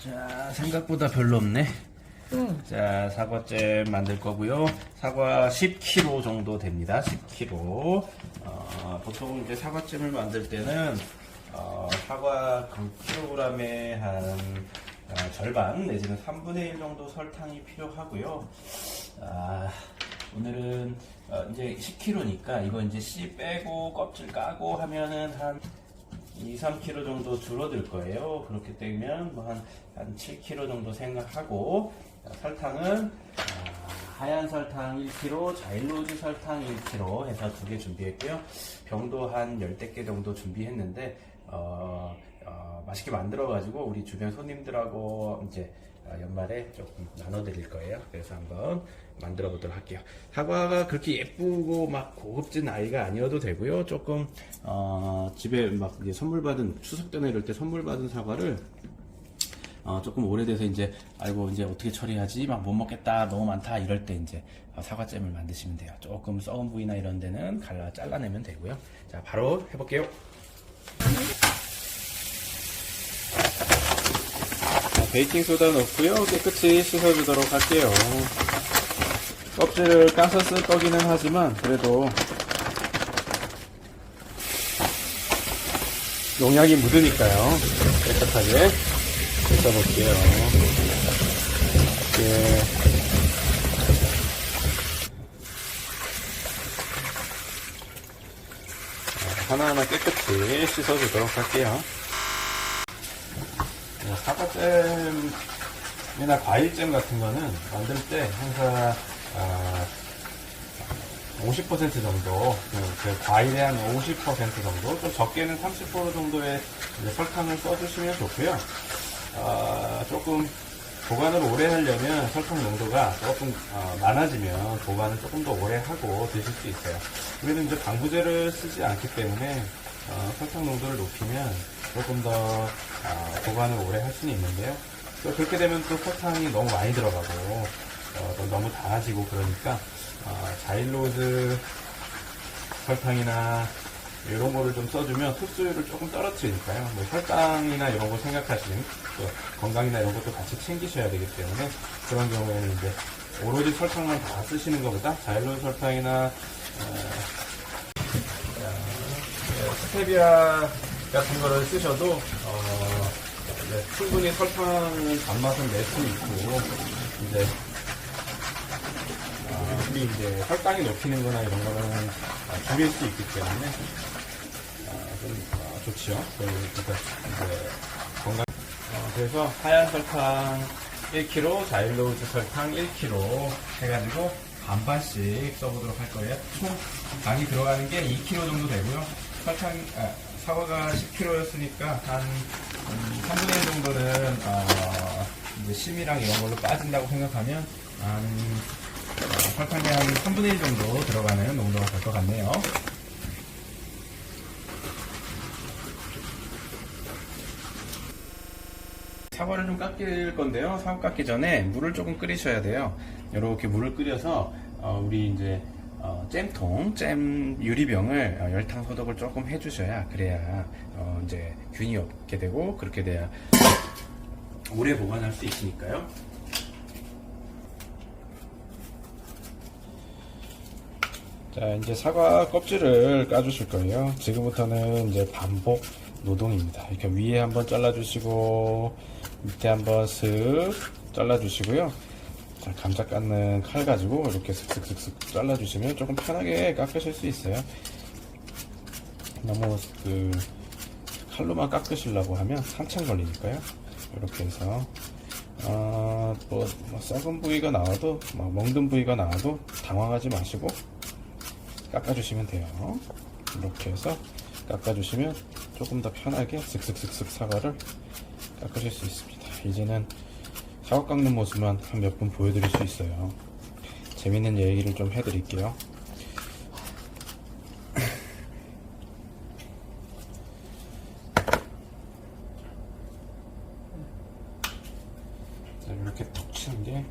자, 생각보다 별로 없네. 자, 사과잼 만들 거고요. 사과 10kg 정도 됩니다. 10kg. 보통 이제 사과잼을 만들 때는 사과 1kg에 한 절반 내지는 3분의 1 정도 설탕이 필요하고요. 오늘은 이제 10kg니까 이거 이제 씨 빼고 껍질 까고 하면은 한 2, 3kg 정도 줄어들 거예요. 그렇게 되면 뭐 한 7kg 정도 생각하고, 설탕은 하얀 설탕 1kg, 자일로즈 설탕 1kg 해서 2개 준비했고요. 병도 한 10개 정도 준비했는데 맛있게 만들어가지고 우리 주변 손님들하고 이제 연말에 조금 나눠드릴 거예요. 그래서 한번 만들어 보도록 할게요. 사과가 그렇게 예쁘고 막 고급진 아이가 아니어도 되고요. 조금 집에 막 이제 선물 받은, 추석 때나 이럴 때 선물 받은 사과를 조금 오래돼서 이제 아이고 이제 어떻게 처리하지, 막 못 먹겠다, 너무 많다 이럴 때 이제 사과잼을 만드시면 돼요. 조금 썩은 부위나 이런 데는 잘라내면 되고요. 자, 바로 해볼게요. 베이킹소다 넣고요. 깨끗이 씻어주도록 할게요. 껍질을 까서 쓸 거기는 하지만 그래도 농약이 묻으니까요. 깨끗하게 씻어볼게요. 이렇게 하나하나 깨끗이 씻어주도록 할게요. 사과잼이나 과일잼 같은 거는 만들 때 항상 50% 정도, 그 과일의 한 50% 정도, 좀 적게는 30% 정도의 설탕을 써주시면 좋고요. 조금 보관을 오래 하려면 설탕 농도가 조금 많아지면 보관을 조금 더 오래 하고 드실 수 있어요. 우리는 이제 방부제를 쓰지 않기 때문에 설탕 농도를 높이면 조금 더 보관을 오래 할 수는 있는데요. 또 그렇게 되면 또 설탕이 너무 많이 들어가고 너무 달아지고 그러니까 자일로즈 설탕이나 이런 거를 좀 써주면 흡수율을 조금 떨어뜨리니까요. 뭐 혈당이나 이런 거 생각하시는, 또 건강이나 이런 것도 같이 챙기셔야 되기 때문에 그런 경우에는 이제 오로지 설탕만 다 쓰시는 것보다 자일로즈 설탕이나 스테비아 같은 거를 쓰셔도 충분히 설탕 단맛을 낼 수 있고, 이제 혈당이 높이는 거나 이런 거는 줄일 수 있기 때문에 좀 좋지요. 그러니까 이제 건강. 그래서 하얀 설탕 1kg, 자일로즈 설탕 1kg 해가지고 반반씩 써보도록 할 거예요. 총 당이 들어가는 게 2kg 정도 되고요. 사과가 10kg였으니까 한 3분의 1 정도는 이제 심이랑 이런 걸로 빠진다고 생각하면 설탕이 한 3분의 1 정도 들어가는 농도가 될 것 같네요. 사과를 좀 깎일 건데요. 사과 깎기 전에 물을 조금 끓이셔야 돼요. 이렇게 물을 끓여서 우리 이제 잼 유리병을 열탕 소독을 조금 해주셔야, 그래야 이제 균이 없게 되고, 그렇게 돼야 오래 보관할 수 있으니까요. 자, 이제 사과 껍질을 까주실 거예요. 지금부터는 이제 반복 노동입니다. 이렇게 위에 한번 잘라주시고, 밑에 한번 슥 잘라주시고요. 자, 감자 깎는 칼 가지고 이렇게 슥슥슥슥 잘라주시면 조금 편하게 깎으실 수 있어요. 너무 칼로만 깎으시려고 하면 한참 걸리니까요. 이렇게 해서 뭐 썩은 부위가 나와도, 멍든 부위가 나와도 당황하지 마시고 깎아주시면 돼요. 이렇게 해서 깎아주시면 조금 더 편하게 슥슥슥슥 사과를 깎으실 수 있습니다. 이제는 사과 깎는 모습만 한 몇 분 보여드릴 수 있어요. 재밌는 얘기를 좀 해드릴게요. 이렇게 톡 치는 게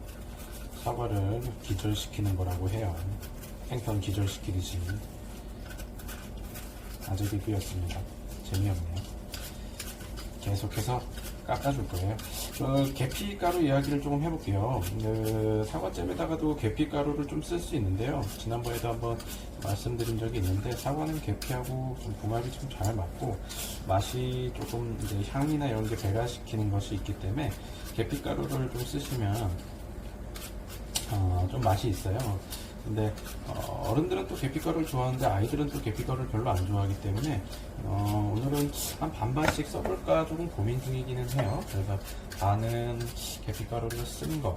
사과를 기절시키는 거라고 해요. 생선 기절시키듯이. 아재 리뷰였습니다. 재미없네요. 계속해서 깎아줄 거예요. 계피가루 이야기를 조금 해볼게요. 사과잼에다가도 계피가루를 좀 쓸 수 있는데요. 지난번에도 한번 말씀드린 적이 있는데, 사과는 계피하고 좀 궁합이 좀 잘 맞고 맛이 조금 이제 향이나 이런 게 배가시키는 것이 있기 때문에 계피가루를 좀 쓰시면 좀 맛이 있어요. 근데 어른들은 또 계피가루를 좋아하는데 아이들은 또 계피가루를 별로 안 좋아하기 때문에 오늘은 한 반반씩 써볼까 조금 고민 중이기는 해요. 그래서 반은 계피가루를 쓴 거,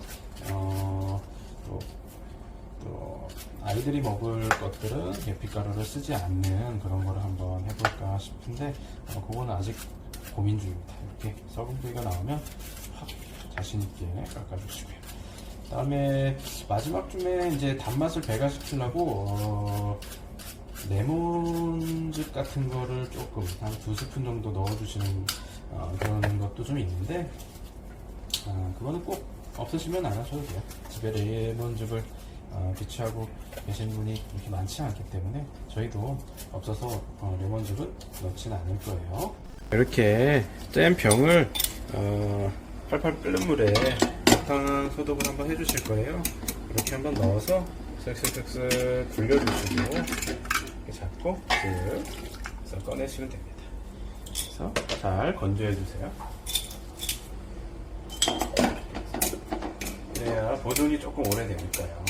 또 아이들이 먹을 것들은 계피가루를 쓰지 않는 그런 거를 한번 해볼까 싶은데 그거는 아직 고민 중입니다. 이렇게 썩은 부위가 나오면 확 자신있게 깎아주시고요. 그 다음에 마지막쯤에 이제 단맛을 배가시키려고 레몬즙 같은 거를 조금 한 2스푼 정도 넣어주시는 그런 것도 좀 있는데 그거는 꼭 없으시면 안 하셔도 돼요. 집에 레몬즙을 비취하고 계신 분이 그렇게 많지 않기 때문에 저희도 없어서 레몬즙은 넣지는 않을 거예요. 이렇게 잼 병을 팔팔 끓는 물에 설탕 소독을 한번 해주실 거예요. 이렇게 한번 넣어서 쓱쓱쓱쓱 굴려주시고 이렇게 잡고 쓱 꺼내시면 됩니다. 그래서 잘 건조해 주세요. 그래야 보존이 조금 오래되니까요.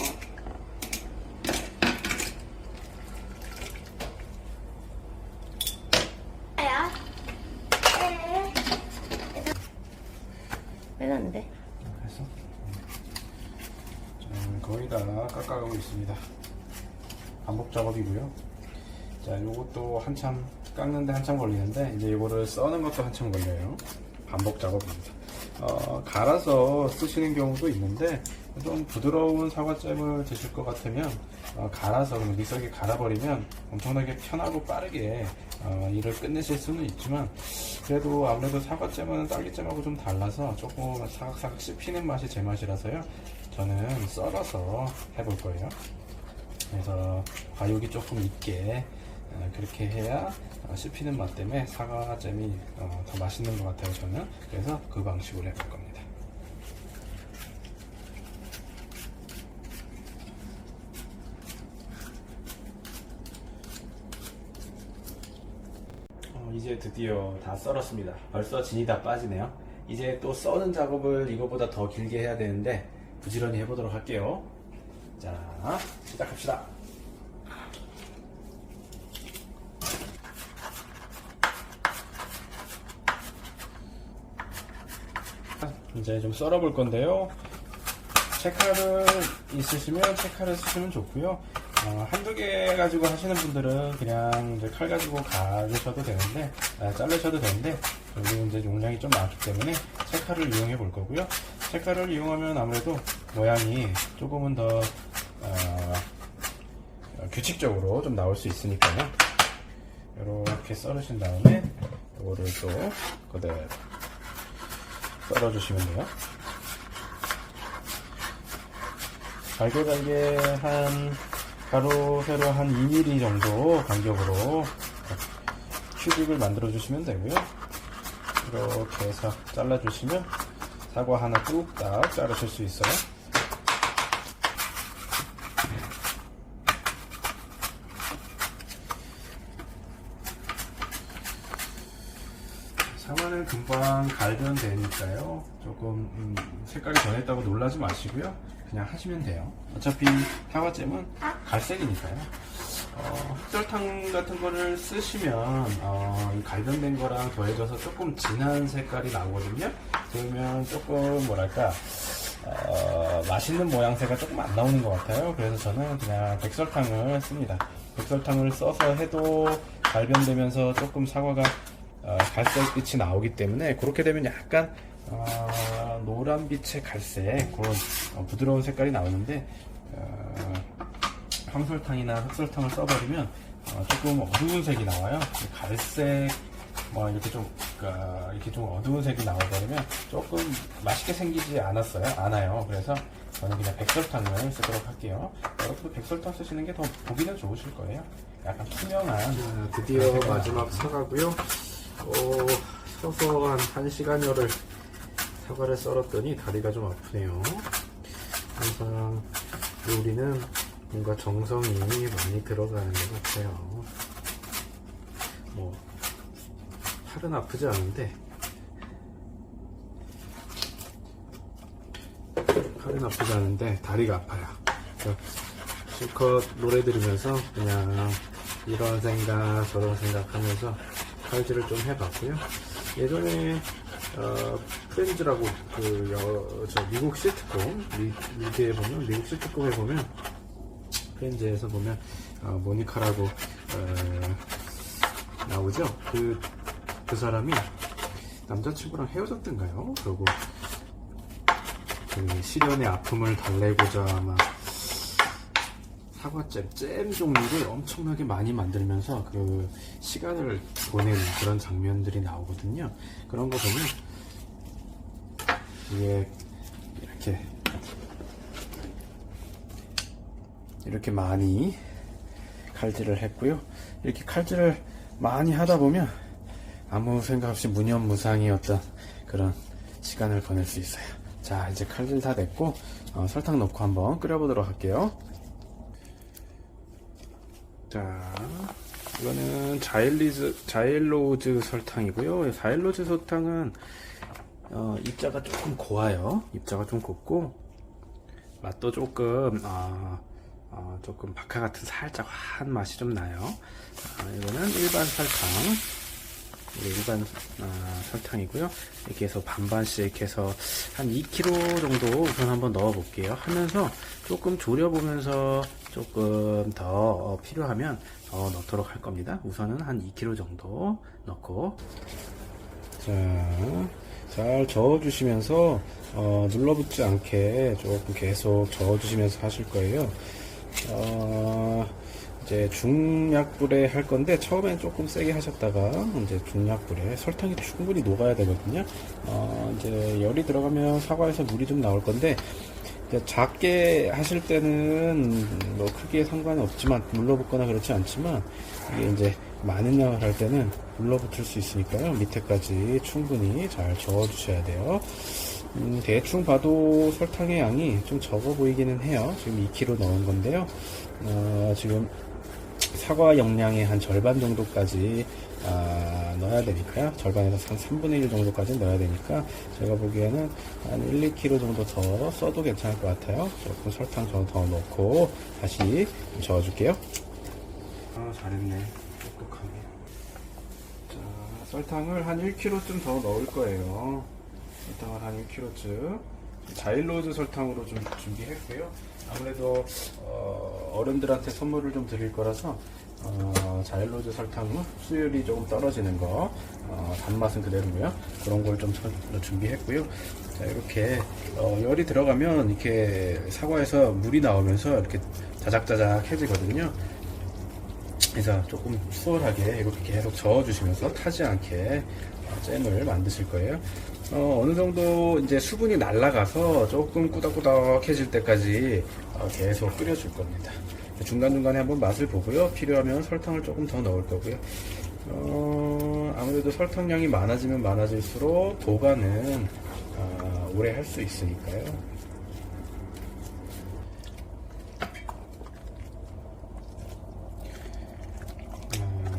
빼놨는데. 그래서 거의 다 깎아가고 있습니다. 반복 작업이고요. 자, 요것도 한참 깎는데 한참 걸리는데 이제 이거를 써는 것도 한참 걸려요. 반복 작업입니다. 갈아서 쓰시는 경우도 있는데 좀 부드러운 사과잼을 드실 것 같으면 갈아서 믹서기에 갈아버리면 엄청나게 편하고 빠르게 일을 끝내실 수는 있지만 그래도 아무래도 사과잼은 딸기잼하고 좀 달라서 조금 사각사각 씹히는 맛이 제 맛이라서요. 저는 썰어서 해볼 거예요. 그래서 과육이 조금 있게 그렇게 해야 씹히는 맛 때문에 사과잼이 더 맛있는 것 같아요. 저는 그래서 그 방식으로 해볼 겁니다. 이제 드디어 다 썰었습니다. 벌써 진이 다 빠지네요. 이제 또 써는 작업을 이거보다 더 길게 해야 되는데 부지런히 해보도록 할게요. 자, 시작합시다. 이제 좀 썰어 볼 건데요. 채칼을 있으시면 채칼을 쓰시면 좋고요. 한두 개 가지고 하시는 분들은 그냥 이제 칼 가지고 가르셔도 되는데, 자르셔도 되는데, 그리고 이제 용량이 좀 많기 때문에 채칼을 이용해 볼 거고요. 채칼을 이용하면 아무래도 모양이 조금은 더 규칙적으로 좀 나올 수 있으니까요. 이렇게 썰으신 다음에 이거를 또 그대로 썰어주시면 돼요. 잘게 한 가로 세로 한 2mm 정도 간격으로 큐빅을 만들어 주시면 되고요. 이렇게 해서 잘라 주시면 사과 하나 뚝딱 자르실 수 있어요. 사과는 금방 갈면 되니까요. 조금 색깔이 변했다고 놀라지 마시고요. 그냥 하시면 돼요. 어차피 사과잼은 갈색이니까요. 흑설탕 같은 거를 쓰시면 갈변된 거랑 더해져서 조금 진한 색깔이 나오거든요. 그러면 조금 뭐랄까 맛있는 모양새가 조금 안 나오는 것 같아요. 그래서 저는 그냥 백설탕을 씁니다. 백설탕을 써서 해도 갈변되면서 조금 사과가 갈색빛이 나오기 때문에 그렇게 되면 약간 노란빛의 갈색 그런 부드러운 색깔이 나오는데 황설탕이나 흑설탕을 써버리면 조금 어두운 색이 나와요. 갈색 이렇게 좀 어두운 색이 나와버리면 조금 맛있게 생기지 않아요. 그래서 저는 그냥 백설탕을 쓰도록 할게요. 여러분도 백설탕 쓰시는 게 더 보기는 좋으실 거예요. 약간 투명한. 드디어 마지막 사과고요. 서서 한 1시간여를 사과를 썰었더니 다리가 좀 아프네요. 항상 요리는 뭔가 정성이 많이 들어가는 것 같아요. 뭐 팔은 아프지 않은데 다리가 아파요. 실컷 노래 들으면서 그냥 이런 생각 저런 생각 하면서 칼질을 좀 해봤고요. 예전에 프렌즈라고 저 미국 시트콤 미드에 보면 미국 시트콤에 보면 프렌즈에서 보면 모니카라고 나오죠. 그 사람이 남자친구랑 헤어졌던가요? 그리고 그 시련의 아픔을 달래고자 아마 사과잼, 잼 종류를 엄청나게 많이 만들면서 그 시간을 보내는 그런 장면들이 나오거든요. 그런 거 보면 이게 이렇게 많이 칼질을 했고요. 이렇게 칼질을 많이 하다 보면 아무 생각 없이 무념무상의 어떤 그런 시간을 보낼 수 있어요. 자, 이제 칼질 다 됐고 설탕 넣고 한번 끓여보도록 할게요. 자, 이거는 자일로즈 설탕이고요. 자일로즈 설탕은 입자가 조금 고와요. 입자가 좀 곱고 맛도 조금 조금 박하 같은 살짝 한 맛이 좀 나요. 이거는 일반 설탕이고요. 이렇게 해서 반반씩 이렇게 해서 한 2kg 정도 우선 한번 넣어 볼게요. 하면서 조금 졸여보면서 조금 더 필요하면 더 넣도록 할 겁니다. 우선은 한 2kg 정도 넣고, 자, 잘 저어주시면서 눌러붙지 않게 조금 계속 저어주시면서 하실 거예요. 이제 중약불에 할 건데 처음엔 조금 세게 하셨다가 이제 중약불에 설탕이 충분히 녹아야 되거든요. 이제 열이 들어가면 사과에서 물이 좀 나올 건데 작게 하실 때는 뭐 크게 상관은 없지만 눌러붙거나 그렇지 않지만 이게 이제 많은 양을 할 때는 눌러붙을 수 있으니까요. 밑에까지 충분히 잘 저어 주셔야 돼요. 대충 봐도 설탕의 양이 좀 적어 보이기는 해요. 지금 2kg 넣은 건데요. 지금 사과 용량의 한 절반 정도까지 넣어야 되니까요. 절반에서 한 3분의 1 정도까지 넣어야 되니까 제가 보기에는 한 1, 2kg 정도 더 써도 괜찮을 것 같아요. 조금 설탕 좀 더 넣고 다시 저어줄게요. 잘했네. 똑똑하게. 자, 설탕을 한 1kg쯤 더 넣을 거예요. 설탕을 한 1kg쯤. 자일로즈 설탕으로 좀 준비했고요. 아무래도 어른들한테 선물을 좀 드릴 거라서 자일로즈 설탕은 수율이 조금 떨어지는 거, 단맛은 그대로고요. 그런 걸 좀 준비했고요. 자, 이렇게 열이 들어가면 이렇게 사과에서 물이 나오면서 이렇게 자작자작해지거든요. 그래서 조금 수월하게 이렇게 계속 저어주시면서 타지 않게 잼을 만드실 거예요. 어느 정도 이제 수분이 날아가서 조금 꾸덕꾸덕해질 때까지 계속 끓여줄 겁니다. 중간중간에 한번 맛을 보고요. 필요하면 설탕을 조금 더 넣을 거고요. 아무래도 설탕량이 많아지면 많아질수록 보관은 오래 할 수 있으니까요.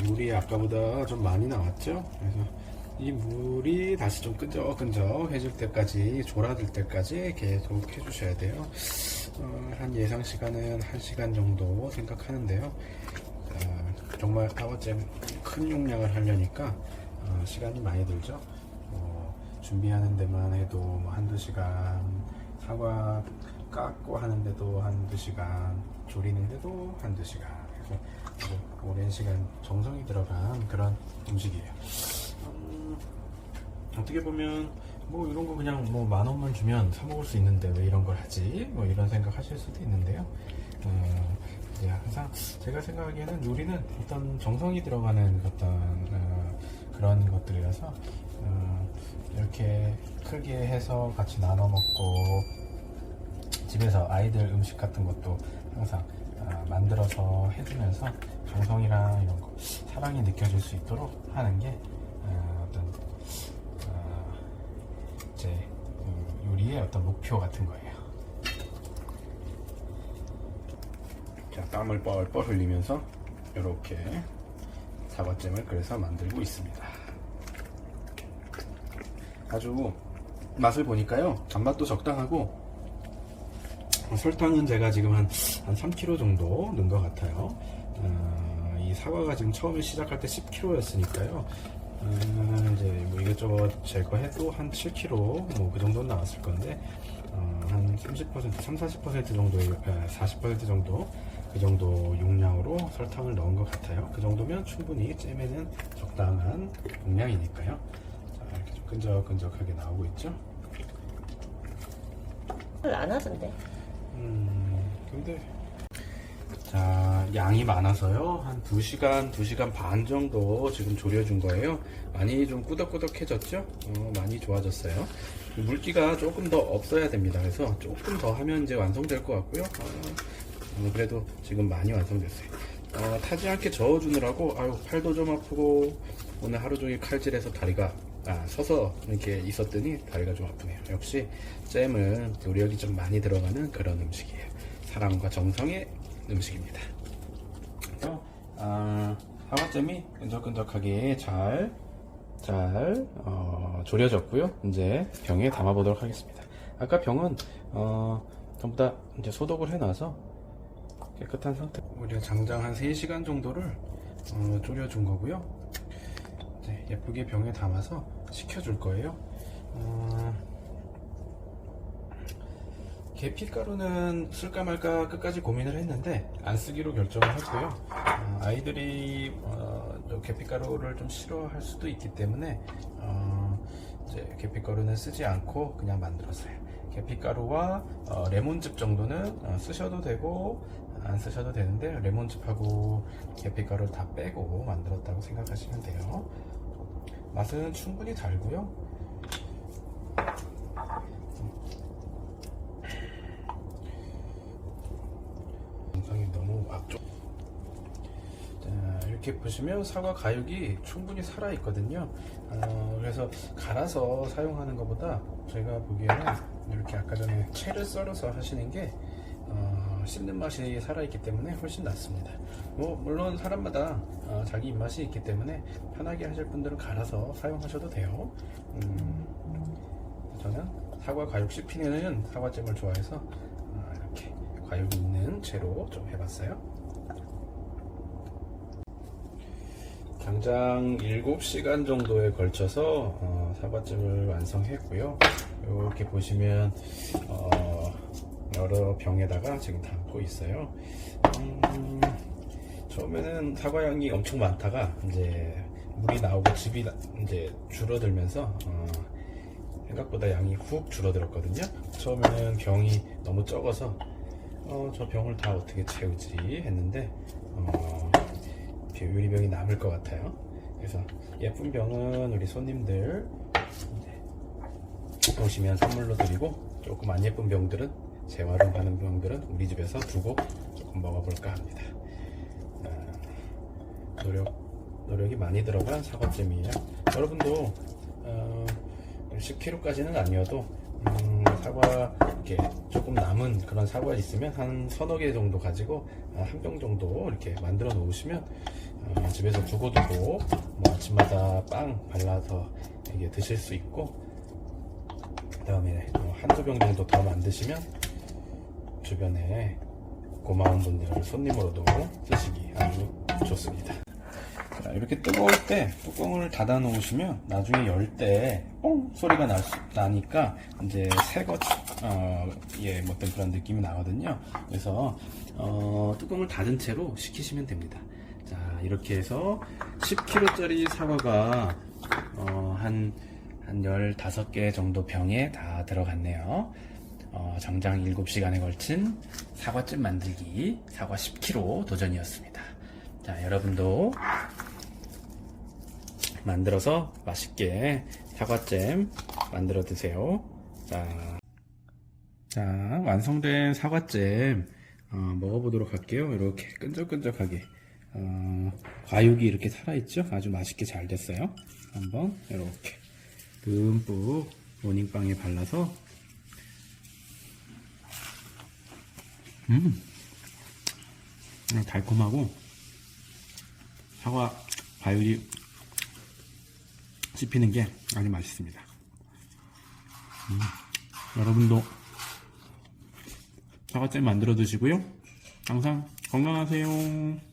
물이 아까보다 좀 많이 나왔죠? 그래서 이 물이 다시 좀 끈적끈적해질 때까지, 졸아들 때까지 계속 해주셔야 돼요. 한 예상 시간은 1시간 정도 생각하는데요. 정말 사과잼 큰 용량을 하려니까 시간이 많이 들죠. 준비하는 데만 해도 뭐 1-2시간, 사과 깎고 하는데도 1-2시간, 조리는데도 1-2시간. 그래서 오랜 시간 정성이 들어간 그런 음식이에요. 어떻게 보면 뭐 이런 거 그냥 뭐 10,000원만 주면 사 먹을 수 있는데 왜 이런 걸 하지? 뭐 이런 생각 하실 수도 있는데요. 이제 항상 제가 생각하기에는 요리는 어떤 정성이 들어가는 어떤 그런 것들이라서 이렇게 크게 해서 같이 나눠 먹고 집에서 아이들 음식 같은 것도 항상 만들어서 해주면서 정성이랑 이런 거 사랑이 느껴질 수 있도록 하는 게 어떤 우리의 어떤 목표 같은 거예요. 자, 땀을 뻘뻘 흘리면서 이렇게 사과잼을 그래서 만들고 있습니다. 아주 맛을 보니까요, 단맛도 적당하고, 설탕은 제가 지금 한 3kg 정도 넣은 것 같아요. 이 사과가 지금 처음에 시작할 때 10kg였으니까요. 이제 뭐 이것저것 제거해도 한 7kg 뭐 그 정도 나왔을 건데, 한 30%, 30-40% 정도의 40% 정도 그 정도 용량으로 설탕을 넣은 것 같아요. 그 정도면 충분히 잼에는 적당한 용량이니까요. 자, 이렇게 좀 끈적끈적하게 나오고 있죠. 안 하던데. 근데 자, 양이 많아서요. 한 2시간, 2시간 반 정도 지금 졸여준 거예요. 많이 좀 꾸덕꾸덕해졌죠? 많이 좋아졌어요. 물기가 조금 더 없어야 됩니다. 그래서 조금 더 하면 이제 완성될 것 같고요. 그래도 지금 많이 완성됐어요. 타지 않게 저어주느라고, 아유, 팔도 좀 아프고, 오늘 하루 종일 칼질해서 다리가, 서서 이렇게 있었더니 다리가 좀 아프네요. 역시 잼은 노력이 좀 많이 들어가는 그런 음식이에요. 사랑과 정성의 음식입니다. 사과잼이 끈적끈적하게 잘 졸여졌고요. 이제 병에 담아 보도록 하겠습니다. 아까 병은 전부 다 이제 소독을 해놔서 깨끗한 상태. 우리가 장장 한 3시간 정도를 졸여준 거고요. 이제 예쁘게 병에 담아서 식혀줄 거예요. 계피가루는 쓸까 말까 끝까지 고민을 했는데 안 쓰기로 결정을 했고요. 아이들이 계피가루를 좀 싫어할 수도 있기 때문에 이제 계피가루는 쓰지 않고 그냥 만들었어요. 계피가루와 레몬즙 정도는 쓰셔도 되고 안 쓰셔도 되는데, 레몬즙하고 계피가루를 다 빼고 만들었다고 생각하시면 돼요. 맛은 충분히 달고요. 영상이 너무 앞쪽. 자, 이렇게 보시면 사과 가육이 충분히 살아 있거든요. 그래서 갈아서 사용하는 것보다 제가 보기에는 이렇게 아까 전에 채를 썰어서 하시는 게 씹는 맛이 살아있기 때문에 훨씬 낫습니다. 뭐 물론 사람마다 자기 입맛이 있기 때문에 편하게 하실 분들은 갈아서 사용하셔도 돼요. 저는 사과 가육 씹히는 사과잼을 좋아해서 이렇게 가육이 있는 채로 좀 해봤어요. 장장 7시간 정도에 걸쳐서 사과잼을 완성했고요. 이렇게 보시면 여러 병에다가 지금 담고 있어요. 처음에는 사과향이 엄청 많다가 이제 물이 나오고 즙이 이제 줄어들면서 생각보다 양이 훅 줄어들었거든요. 처음에는 병이 너무 적어서 저 병을 다 어떻게 채우지 했는데 유리병이 남을 것 같아요. 그래서 예쁜 병은 우리 손님들 오시면 선물로 드리고, 조금 안 예쁜 병들은 재활용 가는 병들은 우리 집에서 두고 조금 먹어볼까 합니다. 노력이 많이 들어간 사과잼이에요. 여러분도 10kg까지는 아니어도 사과 이렇게 조금 남은 그런 사과 있으면 한 서너 개 정도 가지고 한 병 정도 이렇게 만들어 놓으시면 집에서 두고두고 뭐 아침마다 빵 발라서 이게 드실 수 있고, 그 다음에 한두 병 정도 더 만드시면 주변에 고마운 분들 손님으로도 쓰시기 아주 좋습니다. 자, 이렇게 뜨거울 때 뚜껑을 닫아 놓으시면 나중에 열 때 뽕 소리가 나니까 이제 새거 어떤 그런 느낌이 나거든요. 그래서 뚜껑을 닫은 채로 식히시면 됩니다. 자, 이렇게 해서 10kg짜리 사과가 한 15개 정도 병에 다 들어갔네요. 장장 7시간에 걸친 사과잼 만들기 사과 10kg 도전이었습니다. 자, 여러분도 만들어서 맛있게 사과잼 만들어 드세요. 자, 완성된 사과잼 먹어보도록 할게요. 이렇게 끈적끈적하게 과육이 이렇게 살아있죠? 아주 맛있게 잘 됐어요. 한번 이렇게 듬뿍 모닝빵에 발라서 달콤하고 사과 과육이 씹히는 게 아주 맛있습니다. 여러분도 사과잼 만들어 드시고요. 항상 건강하세요.